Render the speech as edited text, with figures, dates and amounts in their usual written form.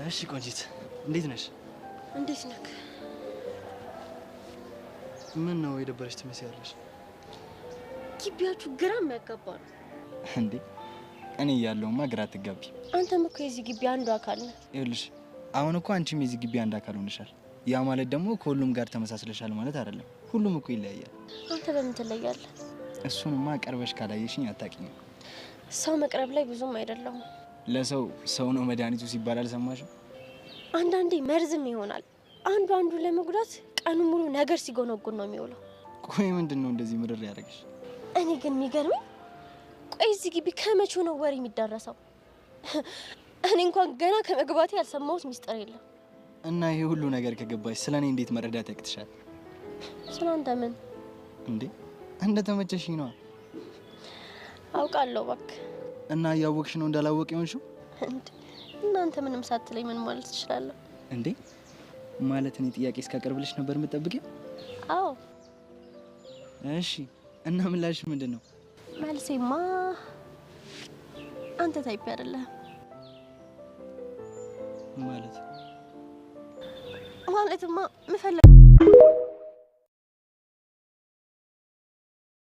እሺ ቆንጂት እንዴት ነሽ? እንዴት ነህ? ምን ነው የደበረሽ ትመስያለሽ? ግቢያችሁ ግራ የሚያጋባ ነው እንዴ? እኔ ያለውማ ግራ አትጋቢ። አንተም እኮ የዚህ ግቢ አንዱ አካል ነህ። ይኸውልሽ አሁን እኮ አንቺም የዚህ ግቢ አንድ አካል ሆነሻል። ያ ማለት ደግሞ ከሁሉም ጋር ተመሳስለሻል ማለት አይደለም። ሁሉም እኮ ይለያያል። አንተ በምን ትለያለህ? እሱንማ ቀርበሽ ካላየሽኝ አታውቂኝም። ሰው መቅረብ ላይ ብዙም አይደለሁም። ለሰው ሰው ነው መድኃኒቱ ሲባል አልሰማሽም? አንዳንዴ መርዝም ይሆናል። አንዱ ለመጉዳት ቀኑ ሙሉ ነገር ሲጎነጉን ነው የሚውለው። ቆይ ምንድን ነው እንደዚህ ምርር ያደርግሽ? እኔ ግን የሚገርመኝ ቆይ እዚህ ግቢ ከመቼው ነው ወሬ የሚዳረሰው? እኔ እንኳን ገና ከመግባቴ ያልሰማሁት ሚስጥር የለም። እና ይሄ ሁሉ ነገር ከገባሽ ስለኔ እንዴት መረዳት ያቅትሻል? ስለአንተ ምን እንዴ? እንደተመቸሽኝ ነው አውቃለሁ እባክህ። እና እያወቅሽ ነው እንዳላወቅ ይሆንሽው? እንዴ እናንተ ምንም ሳትለኝ ምን ማለት ትችላለህ? እንዴ ማለት እኔ ጥያቄ እስካቀርብልሽ ነበር የምትጠብቂው? አዎ። እሺ እና ምላሽ ምንድን ነው? መልሴማ አንተ ታይፕ አይደለህ ማለትማ ምፈልግ